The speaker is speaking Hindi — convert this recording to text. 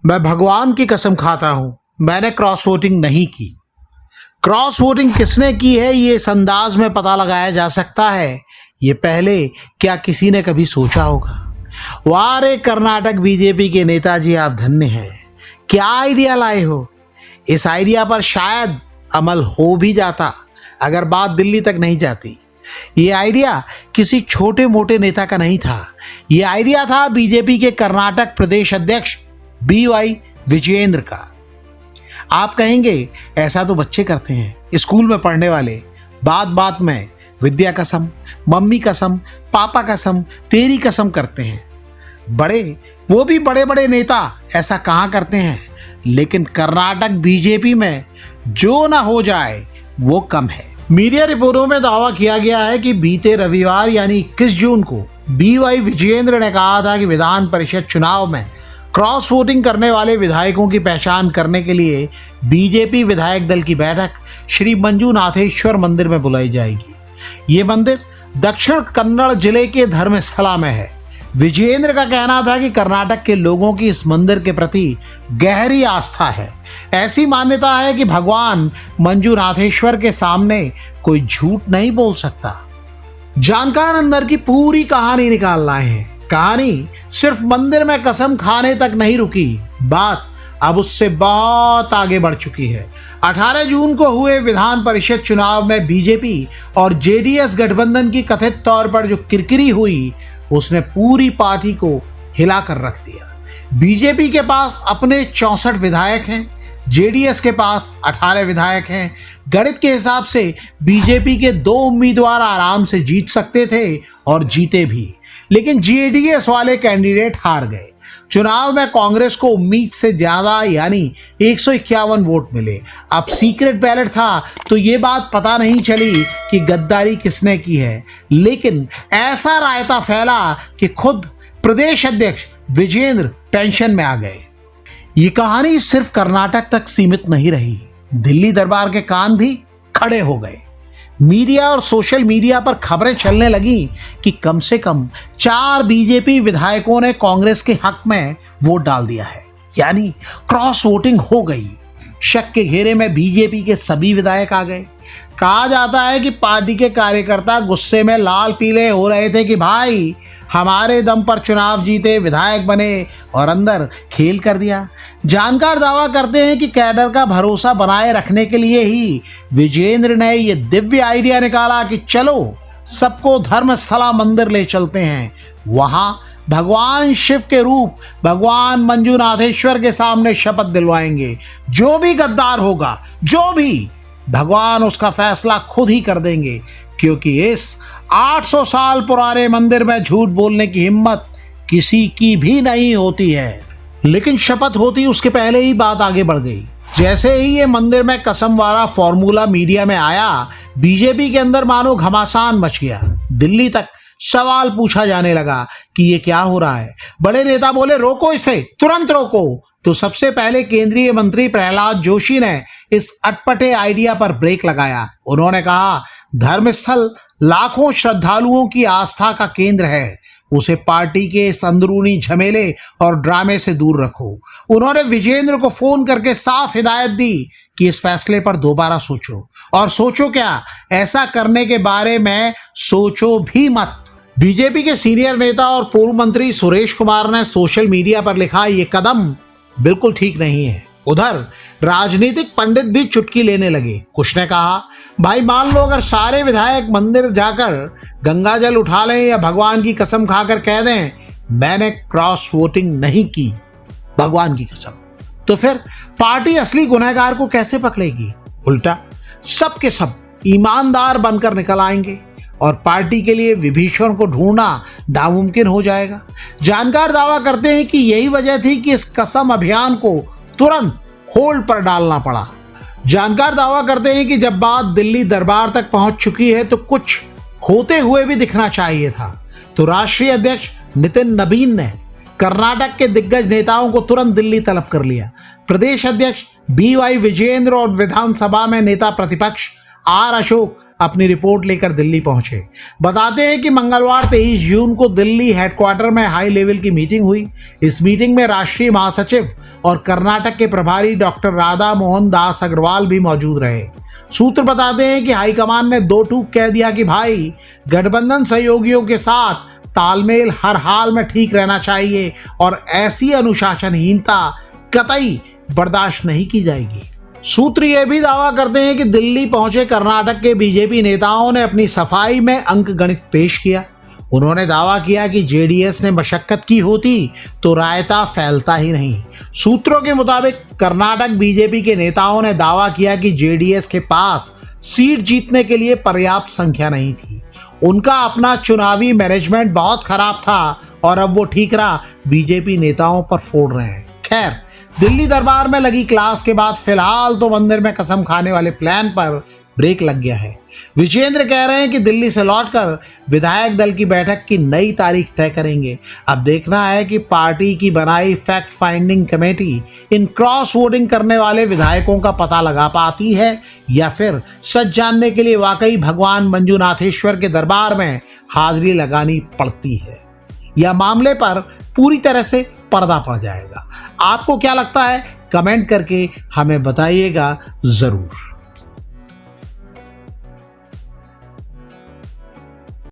मैं भगवान की कसम खाता हूं, मैंने क्रॉस वोटिंग नहीं की। क्रॉस वोटिंग किसने की है ये इस अंदाज में पता लगाया जा सकता है। ये पहले क्या किसी ने कभी सोचा होगा? वाह रे कर्नाटक बीजेपी के नेताजी, आप धन्य हैं। क्या आइडिया लाए हो। इस आइडिया पर शायद अमल हो भी जाता अगर बात दिल्ली तक नहीं जाती। ये आइडिया किसी छोटे मोटे नेता का नहीं था। ये आइडिया था बीजेपी के कर्नाटक प्रदेश अध्यक्ष BY विजयेंद्र का। आप कहेंगे ऐसा तो बच्चे करते हैं, स्कूल में पढ़ने वाले, बात बात में विद्या कसम, मम्मी कसम, पापा कसम, तेरी कसम करते हैं। बड़े, वो भी बड़े बड़े नेता ऐसा कहाँ करते हैं। लेकिन कर्नाटक बीजेपी में जो ना हो जाए वो कम है। मीडिया रिपोर्टों में दावा किया गया है कि बीते रविवार यानी 21 जून को BY विजयेंद्र ने कहा था कि विधान परिषद चुनाव में क्रॉस वोटिंग करने वाले विधायकों की पहचान करने के लिए बीजेपी विधायक दल की बैठक श्री मंजुनाथेश्वर मंदिर में बुलाई जाएगी। ये मंदिर दक्षिण कन्नड़ जिले के धर्मस्थला में है। विजयेंद्र का कहना था कि कर्नाटक के लोगों की इस मंदिर के प्रति गहरी आस्था है। ऐसी मान्यता है कि भगवान मंजुनाथेश्वर के सामने कोई झूठ नहीं बोल सकता। जानकार अंदर की पूरी कहानी निकाल लाए हैं। कहानी सिर्फ मंदिर में कसम खाने तक नहीं रुकी, बात अब उससे बहुत आगे बढ़ चुकी है। 18 जून को हुए विधान परिषद चुनाव में बीजेपी और JDS गठबंधन की कथित तौर पर जो किरकिरी हुई उसने पूरी पार्टी को हिलाकर रख दिया। बीजेपी के पास अपने 64 विधायक हैं, JDS के पास 18 विधायक हैं। गणित के हिसाब से बीजेपी के 2 उम्मीदवार आराम से जीत सकते थे और जीते भी, लेकिन JDS वाले कैंडिडेट हार गए। चुनाव में कांग्रेस को उम्मीद से ज्यादा यानी 151 वोट मिले। अब सीक्रेट बैलेट था तो ये बात पता नहीं चली कि गद्दारी किसने की है, लेकिन ऐसा रायता फैला कि खुद प्रदेश अध्यक्ष विजयेंद्र टेंशन में आ गए। ये कहानी सिर्फ कर्नाटक तक सीमित नहीं रही, दिल्ली दरबार के कान भी खड़े हो गए। मीडिया और सोशल मीडिया पर खबरें चलने लगी कि कम से कम 4 बीजेपी विधायकों ने कांग्रेस के हक में वोट डाल दिया है, यानी क्रॉस वोटिंग हो गई। शक के घेरे में बीजेपी के सभी विधायक आ गए। कहा जाता है कि पार्टी के कार्यकर्ता गुस्से में लाल पीले हो रहे थे कि भाई हमारे दम पर चुनाव जीते, विधायक बने और अंदर खेल कर दिया। जानकार दावा करते हैं कि कैडर का भरोसा बनाए रखने के लिए ही विजयेंद्र ने ये दिव्य आइडिया निकाला कि चलो सबको धर्मस्थला मंदिर ले चलते हैं। वहां भगवान शिव के रूप भगवान मंजुनाथेश्वर के सामने शपथ दिलवाएंगे। जो भी गद्दार होगा, जो भी, भगवान उसका फैसला खुद ही कर देंगे, क्योंकि इस 800 साल पुराने मंदिर में झूठ बोलने की हिम्मत किसी की भी नहीं होती है। लेकिन शपथ होती उसके पहले ही बात आगे बढ़ गई। जैसे ही ये मंदिर में कसम वाला फॉर्मूला मीडिया में आया, बीजेपी के अंदर मानो घमासान मच गया। दिल्ली तक सवाल पूछा जाने लगा कि ये क्या हो रहा है। बड़े नेता बोले रोको इसे, तुरंत रोको। तो सबसे पहले केंद्रीय मंत्री प्रहलाद जोशी ने इस अटपटे आइडिया पर ब्रेक लगाया। उन्होंने कहा धर्मस्थल लाखों श्रद्धालुओं की आस्था का केंद्र है, उसे पार्टी के इस अंदरूनी झमेले और ड्रामे से दूर रखो। उन्होंने विजयेंद्र को फोन करके साफ हिदायत दी कि इस फैसले पर दोबारा सोचो, और सोचो क्या, ऐसा करने के बारे में सोचो भी मत। बीजेपी के सीनियर नेता और पूर्व मंत्री सुरेश कुमार ने सोशल मीडिया पर लिखा ये कदम बिल्कुल ठीक नहीं है। उधर राजनीतिक पंडित भी चुटकी लेने लगे। कुछ ने कहा भाई मान लो अगर सारे विधायक मंदिर जाकर गंगा जल उठा लें या भगवान की कसम खाकर कह दें मैंने क्रॉस वोटिंग नहीं की, भगवान की कसम, तो फिर पार्टी असली गुनहगार को कैसे पकड़ेगी। उल्टा सब के सब ईमानदार बनकर निकल आएंगे और पार्टी के लिए विभीषण को ढूंढना नामुमकिन हो जाएगा। जानकार दावा करते हैं कि यही वजह थी कि इस कसम अभियान को तुरंत होल्ड पर डालना पड़ा। जानकार दावा करते हैं कि जब बात दिल्ली दरबार तक पहुंच चुकी है तो कुछ होते हुए भी दिखना चाहिए था। तो राष्ट्रीय अध्यक्ष नितिन नबीन ने कर्नाटक के दिग्गज नेताओं को तुरंत दिल्ली तलब कर लिया। प्रदेश अध्यक्ष BY विजयेंद्र और विधानसभा में नेता प्रतिपक्ष R अशोक अपनी रिपोर्ट लेकर दिल्ली पहुंचे। बताते हैं कि मंगलवार 23 जून को दिल्ली हेडक्वार्टर में हाई लेवल की मीटिंग हुई। इस मीटिंग में राष्ट्रीय महासचिव और कर्नाटक के प्रभारी डॉक्टर राधा मोहन दास अग्रवाल भी मौजूद रहे। सूत्र बताते हैं कि हाईकमान ने दो टूक कह दिया कि भाई, गठबंधन सहयोगियों के साथ तालमेल हर हाल में ठीक रहना चाहिए और ऐसी अनुशासनहीनता कतई बर्दाश्त नहीं की जाएगी। सूत्र यह भी दावा करते हैं कि दिल्ली पहुंचे कर्नाटक के बीजेपी नेताओं ने अपनी सफाई में अंकगणित पेश किया। उन्होंने दावा किया कि जेडीएस ने मशक्कत की होती तो रायता फैलता ही नहीं। सूत्रों के मुताबिक कर्नाटक बीजेपी के नेताओं ने दावा किया कि जेडीएस के पास सीट जीतने के लिए पर्याप्त संख्या नहीं थी। उनका अपना चुनावी मैनेजमेंट बहुत खराब था और अब वो ठीकरा बीजेपी नेताओं पर फोड़ रहे हैं। खैर, दिल्ली दरबार में लगी क्लास के बाद फिलहाल तो मंदिर में कसम खाने वाले प्लान पर ब्रेक लग गया है। विजेंद्र कह रहे हैं कि दिल्ली से लौटकर विधायक दल की बैठक की नई तारीख तय करेंगे। अब देखना है कि पार्टी की बनाई फैक्ट फाइंडिंग कमेटी इन क्रॉस वोटिंग करने वाले विधायकों का पता लगा पाती है या फिर सच जानने के लिए वाकई भगवान मंजुनाथेश्वर के दरबार में हाजिरी लगानी पड़ती है, या मामले पर पूरी तरह से पर्दा पड़ जाएगा। आपको क्या लगता है? कमेंट करके हमें बताइएगा जरूर।